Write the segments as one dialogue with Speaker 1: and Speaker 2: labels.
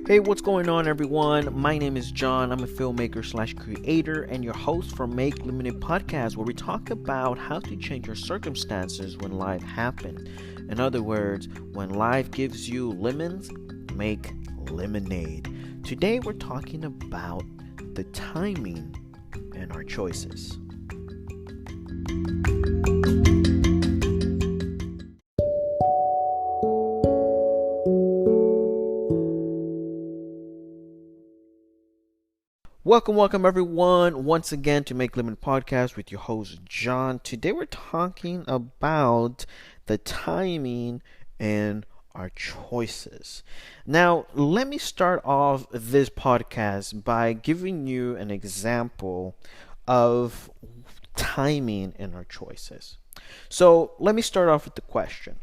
Speaker 1: Hey, what's going on, everyone? My name is John. I'm a filmmaker slash creator and your host for Make Limited Podcast, where we talk about how to change your circumstances when life happens. In other words, when life gives you lemons, make lemonade. Today, we're talking about the timing and our choices. Welcome everyone once again to Make Limited Podcast with your host John. Today we're talking about the timing and our choices. Now, let me start off this podcast by giving you an example of timing and our choices. So, let me start off with the question.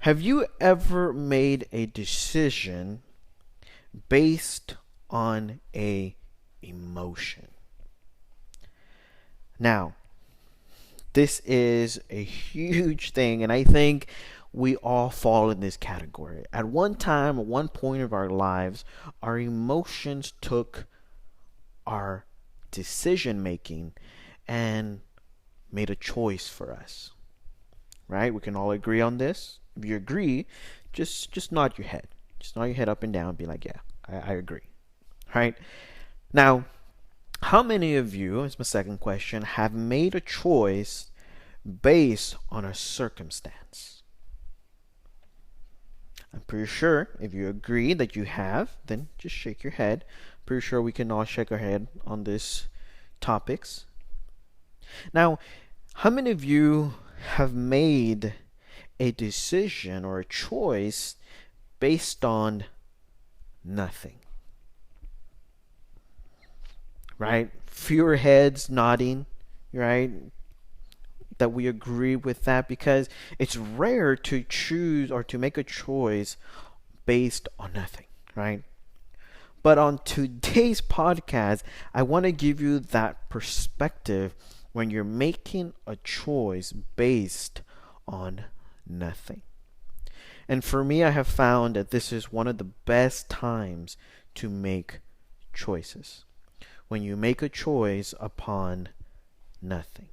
Speaker 1: Have you ever made a decision based on a emotion? Now, this is a huge thing, and I think we all fall in this category. At one time, at one point of our lives, our emotions took our decision making and made a choice for us. Right? We can all agree on this. If you agree, just nod your head. Just nod your head up and down and be like, yeah, I agree. Right? Now, how many of you, as my second question, have made a choice based on a circumstance? I'm pretty sure if you agree that you have, then just shake your head. Pretty sure we can all shake our head on these topics. Now, how many of you have made a decision or a choice based on nothing? Right? Fewer heads nodding, right? That we agree with that, because it's rare to choose or to make a choice based on nothing, right? But on today's podcast, I want to give you that perspective when you're making a choice based on nothing. And for me, I have found that this is one of the best times to make choices. When you make a choice upon nothing.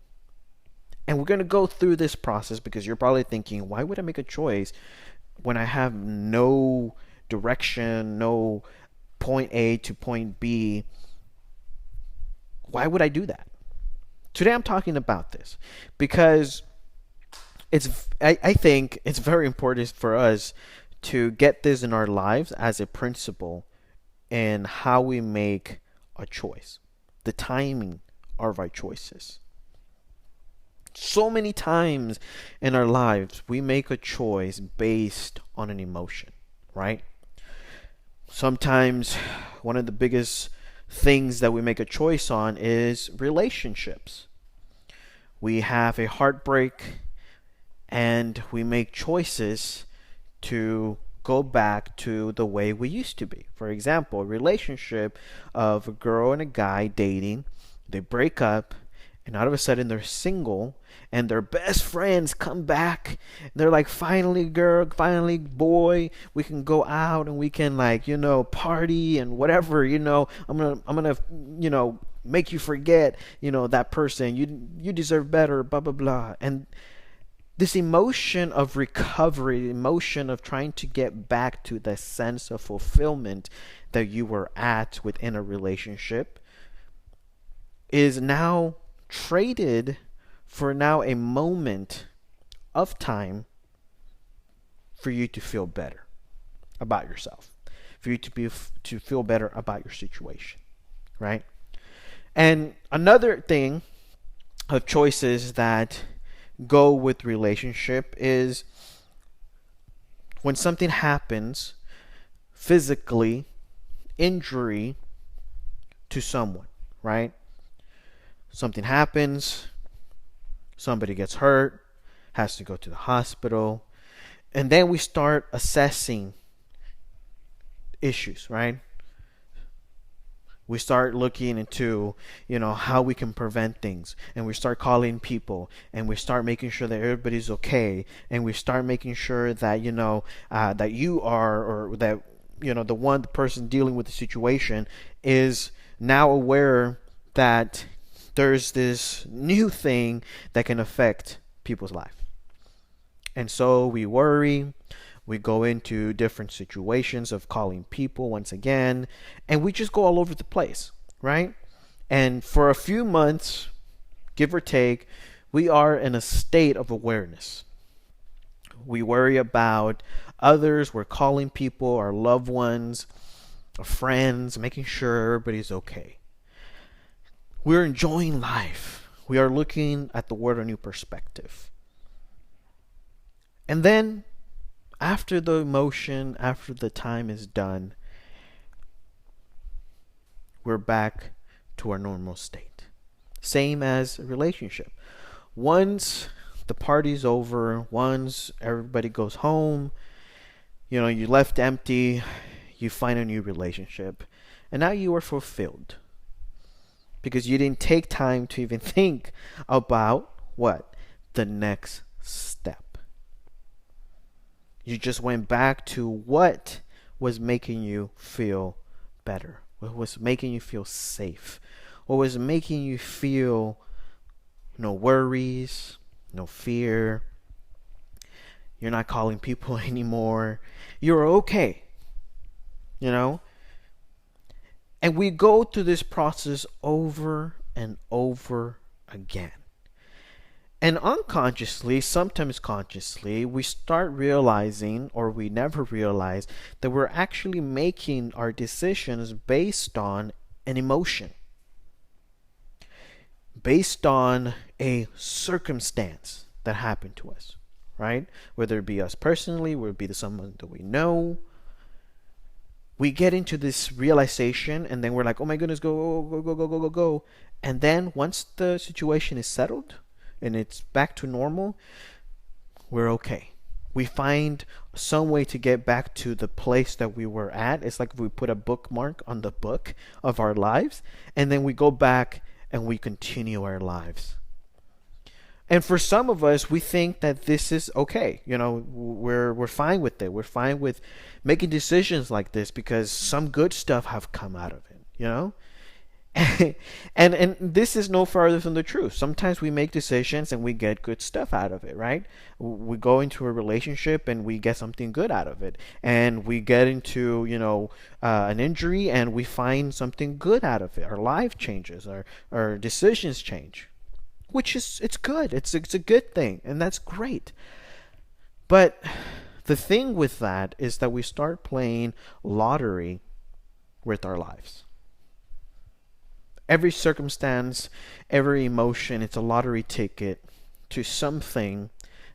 Speaker 1: And we're going to go through this process because you're probably thinking, why would I make a choice when I have no direction, no point A to point B? Why would I do that? Today I'm talking about this because I think it's very important for us to get this in our lives as a principle in how we make a choice, the timing of our choices. So many times in our lives, we make a choice based on an emotion, right? Sometimes one of the biggest things that we make a choice on is relationships. We have a heartbreak and we make choices to go back to the way we used to be. For example, a relationship of a girl and a guy dating, they break up, and all of a sudden they're single, and their best friends come back. They're like, finally, girl, finally, boy, we can go out and we can, like, party and whatever, I'm gonna make you forget, that person. You deserve better, blah blah blah. And this emotion of recovery, the emotion of trying to get back to the sense of fulfillment that you were at within a relationship is now traded for now a moment of time for you to feel better about yourself, for you to feel better about your situation, right? And another thing of choices that go with relationship is when something happens physically, injury to someone, right? Something happens, somebody gets hurt, has to go to the hospital, and then we start assessing issues, right? We start looking into, how we can prevent things, and we start calling people, and we start making sure that everybody's okay, and we start making sure that, that you are, or that the person dealing with the situation is now aware that there's this new thing that can affect people's life. And so we worry, we go into different situations of calling people once again, and we just go all over the place, right? And for a few months, give or take, we are in a state of awareness. We worry about others, we're calling people, our loved ones, our friends, making sure everybody's okay. We're enjoying life. We are looking at the world a new perspective. And then, after the emotion, after the time is done, we're back to our normal state. Same as a relationship. Once the party's over, once everybody goes home, you left empty, you find a new relationship, and now you are fulfilled. Because you didn't take time to even think about what? The next step. You just went back to what was making you feel better, what was making you feel safe, what was making you feel no worries, no fear. You're not calling people anymore. You're okay. And we go through this process over and over again. And unconsciously, sometimes consciously, we start realizing, or we never realize, that we're actually making our decisions based on an emotion, based on a circumstance that happened to us, right? Whether it be us personally, whether it be someone that we know. We get into this realization, and then we're like, oh my goodness, go, go, go, go, go, go, go. And then once the situation is settled, and it's back to normal, we're okay. We find some way to get back to the place that we were at. It's like if we put a bookmark on the book of our lives, and then we go back and we continue our lives. And for some of us, we think that this is okay. We're fine with it. We're fine with making decisions like this because some good stuff have come out of it, and this is no farther from the truth. Sometimes we make decisions and we get good stuff out of it, right? We go into a relationship and we get something good out of it, and we get into an injury and we find something good out of it. Our life changes, our decisions change, which is it's good. It's a good thing, and that's great. But the thing with that is that we start playing lottery with our lives. Every circumstance, every emotion, it's a lottery ticket to something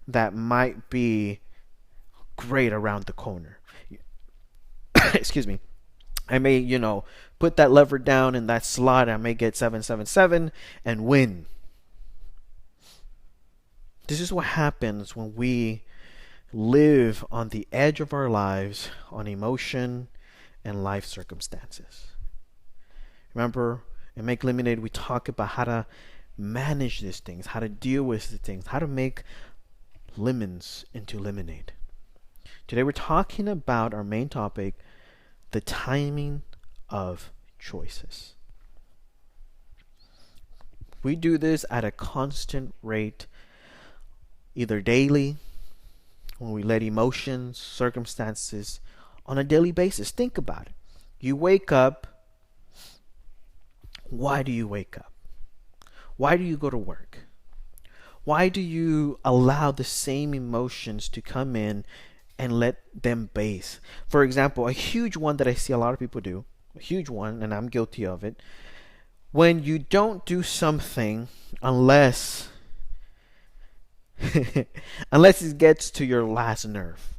Speaker 1: that might be great around the corner. Excuse me. I may, put that lever down in that slot. I may get 777 and win. This is what happens when we live on the edge of our lives on emotion and life circumstances. Remember, in Make Lemonade, we talk about how to manage these things, how to deal with the things, how to make lemons into lemonade. Today we're talking about our main topic, the timing of choices. We do this at a constant rate, either daily, when we let emotions, circumstances, on a daily basis. Think about it. You wake up. Why do you wake up? Why do you go to work? Why do you allow the same emotions to come in and let them base? For example, a huge one that I see a lot of people do, a huge one, and I'm guilty of it, when you don't do something unless it gets to your last nerve.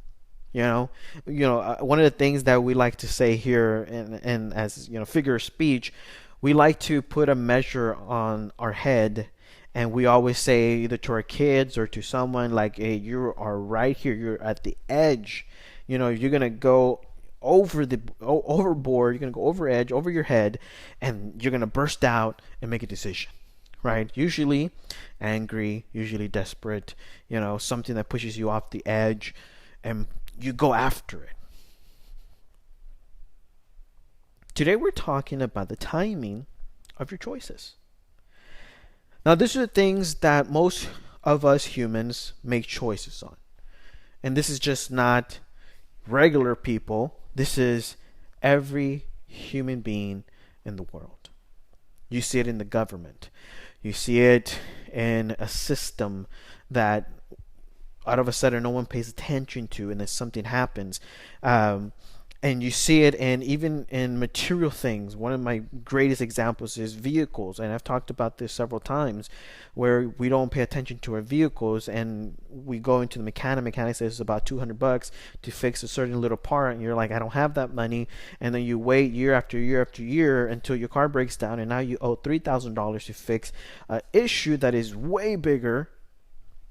Speaker 1: One of the things that we like to say here, and as figure of speech, we like to put a measure on our head, and we always say either to our kids or to someone like, hey, you are right here, you're at the edge. You're gonna go overboard, you're gonna go over edge, over your head, and you're gonna burst out and make a decision, right? Usually angry, usually desperate, something that pushes you off the edge, and you go after it. Today we're talking about the timing of your choices. Now, these are the things that most of us humans make choices on. And this is just not regular people. This is every human being in the world. You see it in the government. You see it in a system that out of a sudden no one pays attention to, and then something happens. And you see it even in material things. One of my greatest examples is vehicles, and I've talked about this several times, where we don't pay attention to our vehicles, and we go into the mechanic says it's about $200 to fix a certain little part, and you're like, I don't have that money, and then you wait year after year after year until your car breaks down, and now you owe $3,000 to fix an issue that is way bigger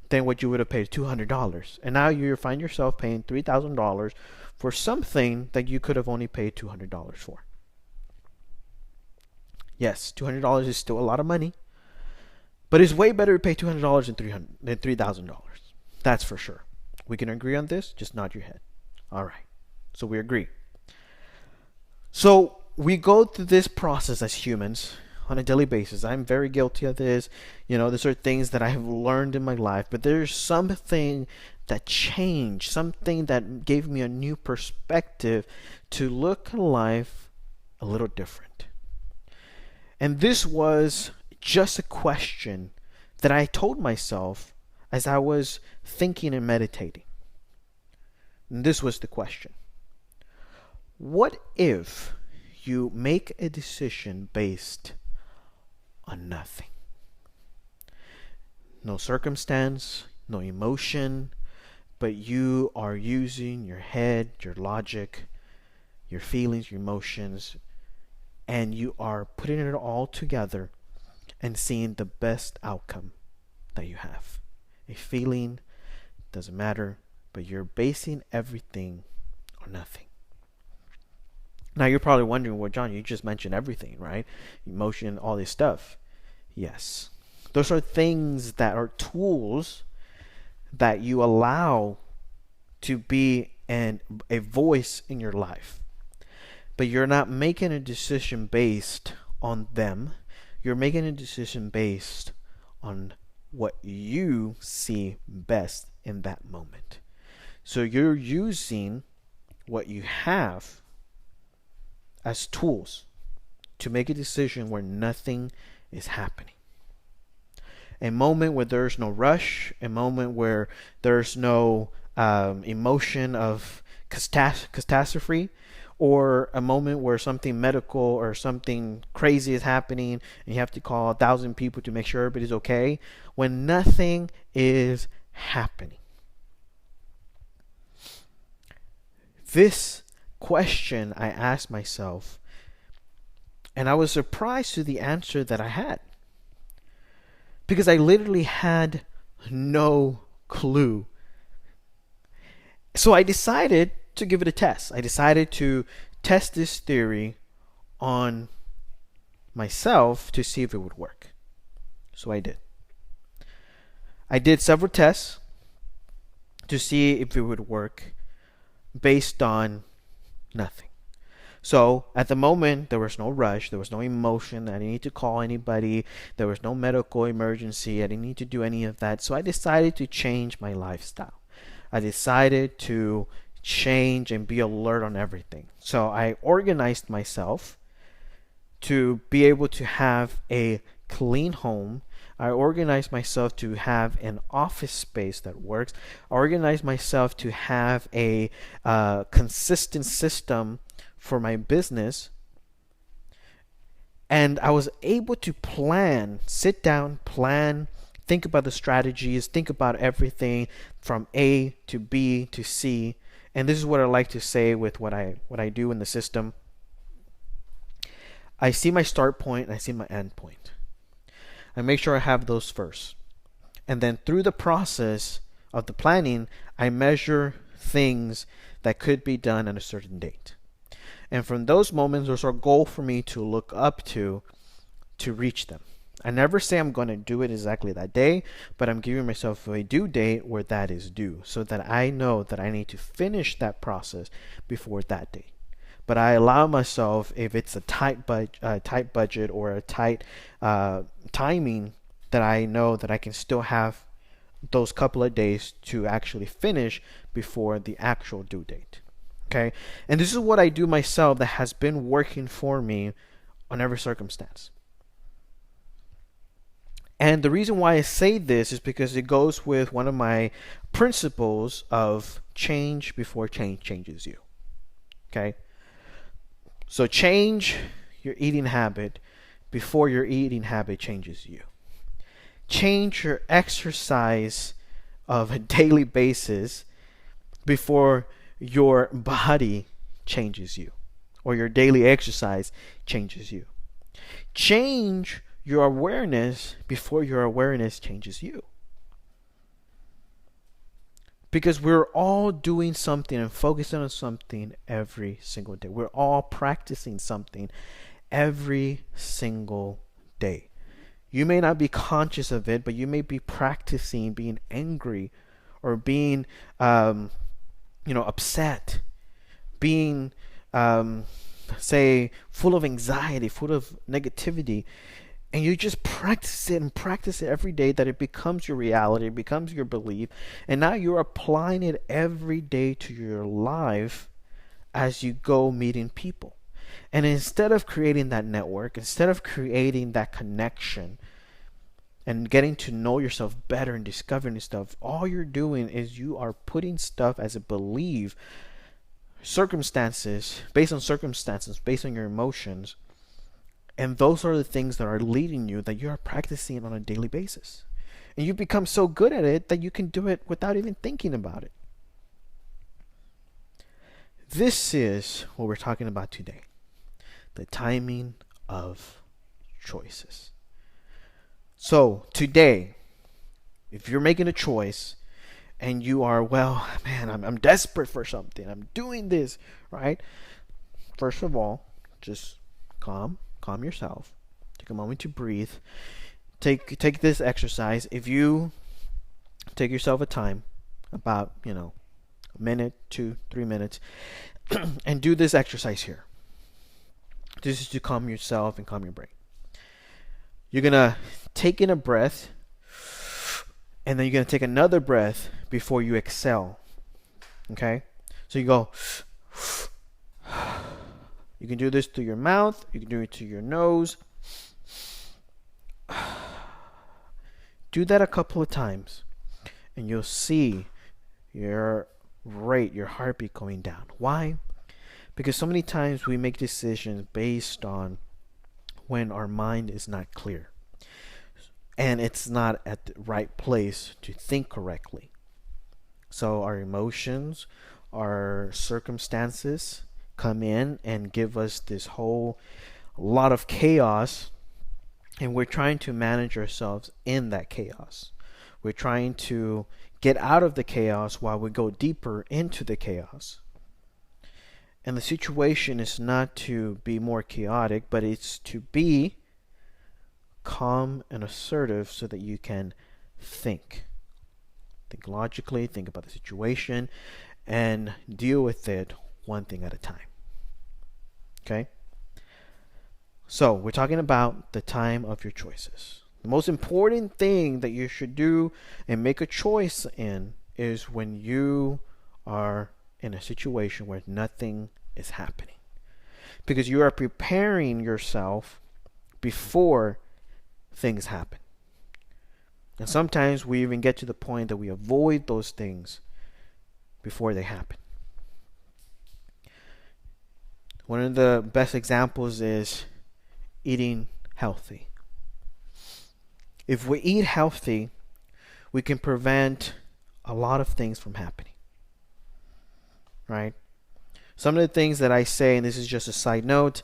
Speaker 1: than what you would have paid $200. And now you find yourself paying $3,000 for something that you could have only paid $200 for. Yes, $200 is still a lot of money, but it's way better to pay $200 than $3,000. That's for sure. We can agree on this? Just nod your head. All right. So we agree. So we go through this process as humans on a daily basis. I'm very guilty of this. These are things that I have learned in my life, but there's something that changed, something that gave me a new perspective to look at life a little different. And this was just a question that I told myself as I was thinking and meditating. And this was the question: what if you make a decision based on nothing? No circumstance, no emotion, but you are using your head, your logic, your feelings, your emotions, and you are putting it all together and seeing the best outcome that you have. A feeling, doesn't matter, but you're basing everything on nothing. Now you're probably wondering, well, John, you just mentioned everything, right? Emotion, all this stuff. Yes. Those are things that are tools that you allow to be a voice in your life. But you're not making a decision based on them. You're making a decision based on what you see best in that moment. So you're using what you have as tools to make a decision where nothing is happening. A moment where there's no rush, a moment where there's no emotion of catastrophe, or a moment where something medical or something crazy is happening and you have to call 1,000 people to make sure everybody's okay, when nothing is happening. This question I asked myself, and I was surprised to the answer that I had, because I literally had no clue. So I decided to give it a test. I decided to test this theory on myself to see if it would work. So I did. I did several tests to see if it would work based on nothing. So at the moment, there was no rush, there was no emotion, I didn't need to call anybody, there was no medical emergency, I didn't need to do any of that. So I decided to change my lifestyle. I decided to change and be alert on everything. So I organized myself to be able to have a clean home. I organized myself to have an office space that works. I organized myself to have a consistent system for my business. And I was able to plan, sit down, plan, think about the strategies, think about everything from A to B to C. And this is what I like to say with what I do in the system. I see my start point and I see my end point. I make sure I have those first. And then through the process of the planning, I measure things that could be done at a certain date. And from those moments, there's a goal for me to look up to reach them. I never say I'm going to do it exactly that day, but I'm giving myself a due date where that is due, so that I know that I need to finish that process before that date. but I allow myself, if it's a tight budget or a tight timing, that I know that I can still have those couple of days to actually finish before the actual due date. Okay, and this is what I do myself that has been working for me on every circumstance. And the reason why I say this is because it goes with one of my principles of change before change changes you. Okay? So change your eating habit before your eating habit changes you. Change your exercise of a daily basis before your body changes you, or your daily exercise changes you. Change your awareness before your awareness changes you. Because we're all doing something and focusing on something every single day. We're all practicing something every single day. You may not be conscious of it, but you may be practicing being angry or being, upset, being, say, full of anxiety, full of negativity. And you just practice it and practice it every day, that it becomes your reality, it becomes your belief. And now you're applying it every day to your life as you go meeting people. And instead of creating that network, instead of creating that connection and getting to know yourself better and discovering stuff, all you're doing is you are putting stuff as a belief, circumstances, based on your emotions. And those are the things that are leading you, that you are practicing on a daily basis. And you become so good at it that you can do it without even thinking about it. This is what we're talking about today. The timing of choices. So today, if you're making a choice and you are, well, man, I'm desperate for something, I'm doing this, right? First of all, just calm yourself. Take a moment to breathe. Take this exercise. If you take yourself a time, about a minute, 2-3 minutes, and do this exercise here. This is to calm yourself and calm your brain. You're gonna take in a breath, and then you're gonna take another breath before you exhale. Okay? So you go. You can do this through your mouth. You can do it to your nose. Do that a couple of times, and you'll see your heartbeat going down. Why? Because so many times we make decisions based on when our mind is not clear, and it's not at the right place to think correctly. So our emotions, our circumstances come in and give us this whole lot of chaos, and we're trying to manage ourselves in that chaos. We're trying to get out of the chaos while we go deeper into the chaos. And the situation is not to be more chaotic, but it's to be calm and assertive so that you can think. Think logically, think about the situation, and deal with it one thing at a time. Okay? So, we're talking about the time of your choices. The most important thing that you should do and make a choice in is when you are in a situation where nothing is happening. Because you are preparing yourself before things happen. And sometimes we even get to the point that we avoid those things before they happen. One of the best examples is eating healthy. If we eat healthy, we can prevent a lot of things from happening. Right? Some of the things that I say, and this is just a side note,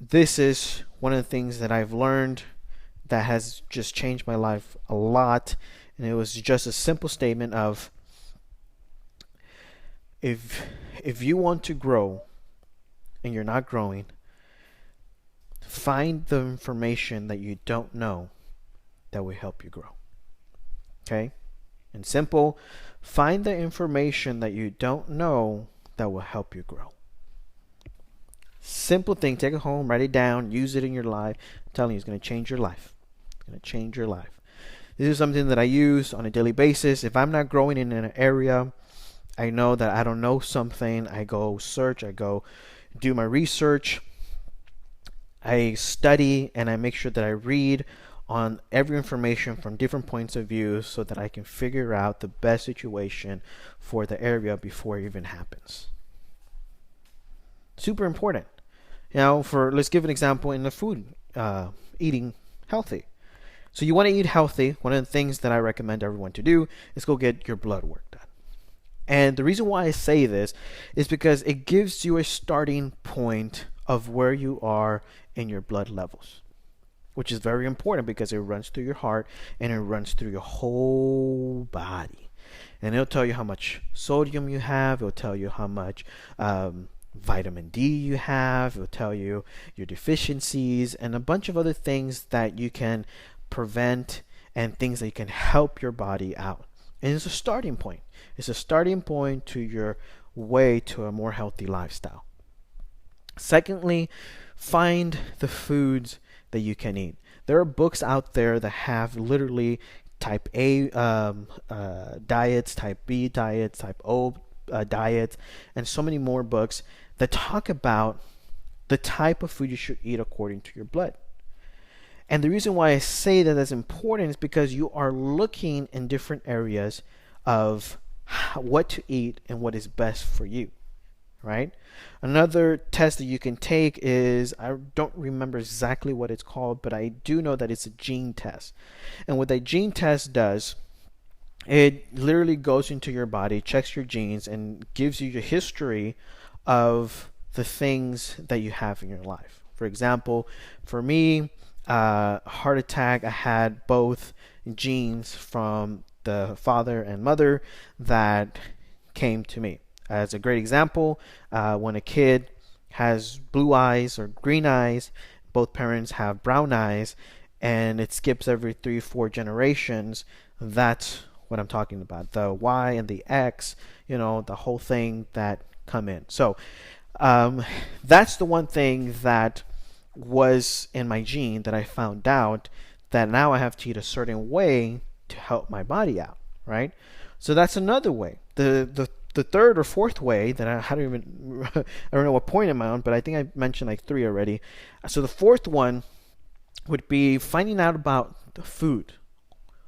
Speaker 1: this is one of the things that I've learned that has just changed my life a lot. And it was just a simple statement of, if you want to grow and you're not growing, find the information that you don't know that will help you grow. Okay? And simple, find the information that you don't know that will help you grow. Simple thing. Take it home, write it down, use it in your life. I'm telling you, it's going to change your life. It's going to change your life. This is something that I use on a daily basis. If I'm not growing in an area, I know that I don't know something, I go search, I go do my research, I study, and I make sure that I read on every information from different points of view so that I can figure out the best situation for the area before it even happens. Super important. Let's give an example in the food, eating healthy. So you want to eat healthy. One of the things that I recommend everyone to do is go get your blood work done. And the reason why I say this is because it gives you a starting point of where you are in your blood levels, which is very important because it runs through your heart and it runs through your whole body. And it'll tell you how much sodium you have. It'll tell you how much vitamin D you have. It'll tell you your deficiencies and a bunch of other things that you can prevent and things that you can help your body out. And it's a starting point. It's a starting point to your way to a more healthy lifestyle. Secondly, find the foods that you can eat. There are books out there that have literally type A diets, type B diets, type O diets, and so many more books that talk about the type of food you should eat according to your blood. And the reason why I say that that's important is because you are looking in different areas of what to eat and what is best for you, right? Another test that you can take is, I don't remember exactly what it's called, but I do know that it's a gene test. And what that gene test does, it literally goes into your body, checks your genes, and gives you your history of the things that you have in your life. For example, for me, heart attack, I had both genes from the father and mother that came to me. As a great example, when a kid has blue eyes or green eyes, both parents have brown eyes, and it skips every 3-4 generations, that's what I'm talking about. The Y and the X, the whole thing that come in. So that's the one thing that was in my gene that I found out that now I have to eat a certain way to help my body out, right? So that's another way. The third or fourth way that I don't know what point am I on, but I think I mentioned like 3 already. So the fourth one would be finding out about the food.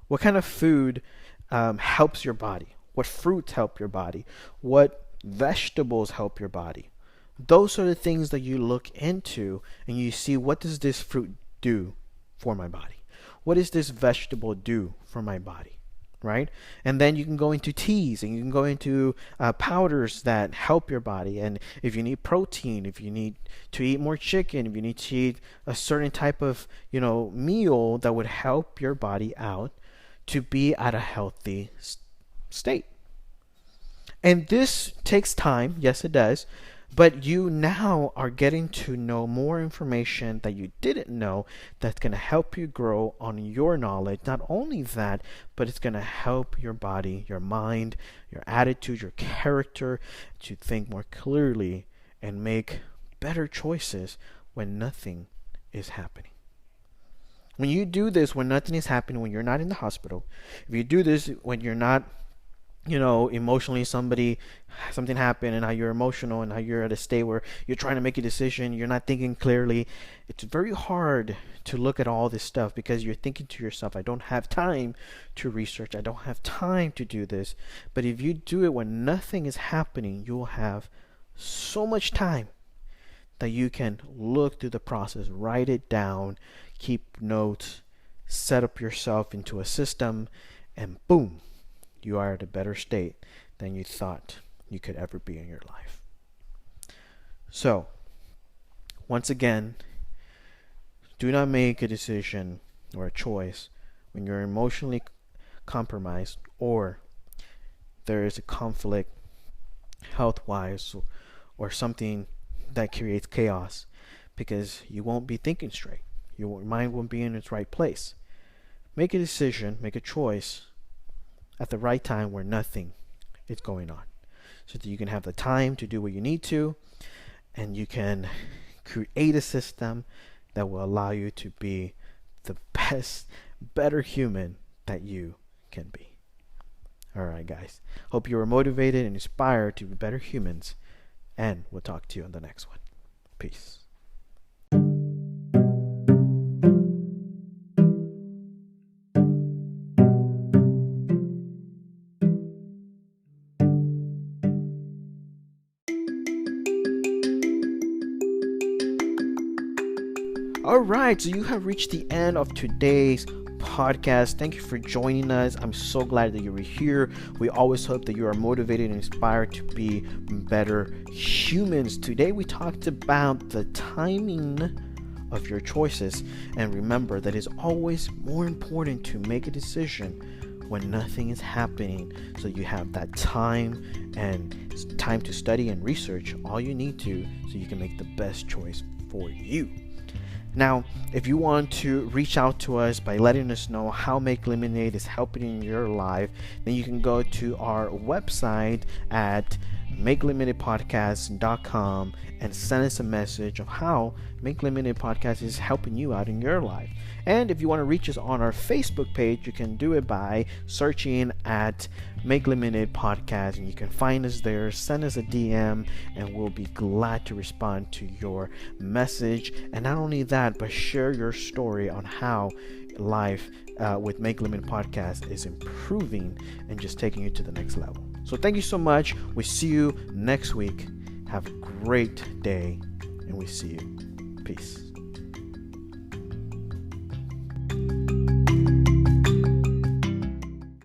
Speaker 1: What kind of food helps your body? What fruits help your body? What vegetables help your body? Those are the things that you look into and you see, what does this fruit do for my body? What does this vegetable do for my body? Right? And then you can go into teas and you can go into powders that help your body. And if you need protein, if you need to eat more chicken, if you need to eat a certain type of meal that would help your body out to be at a healthy state. And this takes time. Yes, it does. But you now are getting to know more information that you didn't know that's going to help you grow on your knowledge. Not only that, but it's going to help your body, your mind, your attitude, your character to think more clearly and make better choices when nothing is happening. When you do this, when nothing is happening, when you're not in the hospital, if you do this when you're not emotionally something happened and now you're emotional and now you're at a state where you're trying to make a decision, you're not thinking clearly, it's very hard to look at all this stuff because you're thinking to yourself, I don't have time to research, I don't have time to do this. But if you do it when nothing is happening, you'll have so much time that you can look through the process, write it down, keep notes, set up yourself into a system, and boom, you are at a better state than you thought you could ever be in your life. So, once again, do not make a decision or a choice when you're emotionally compromised or there is a conflict health-wise or something that creates chaos, because you won't be thinking straight. Your mind won't be in its right place. Make a decision, make a choice at the right time where nothing is going on, so that you can have the time to do what you need to, and you can create a system that will allow you to be the best, better human that you can be. All right, guys. Hope you are motivated and inspired to be better humans. And we'll talk to you on the next one. Peace. All right, so you have reached the end of today's podcast. Thank you for joining us. I'm so glad that you were here. We always hope that you are motivated and inspired to be better humans. Today we talked about the timing of your choices, and remember that it's always more important to make a decision when nothing is happening, so you have that time and time to study and research all you need to, so you can make the best choice for you. Now, if you want to reach out to us by letting us know how Make Lemonade is helping in your life, then you can go to our website at makelemonadepodcast.com and send us a message of how Make Lemonade Podcast is helping you out in your life. And if you want to reach us on our Facebook page, you can do it by searching at Make Lemonade Podcast, and you can find us there. Send us a DM, and we'll be glad to respond to your message. And not only that, but share your story on how life with Make Lemonade Podcast is improving and just taking you to the next level. So thank you so much. We see you next week. Have a great day, and we see you. Peace.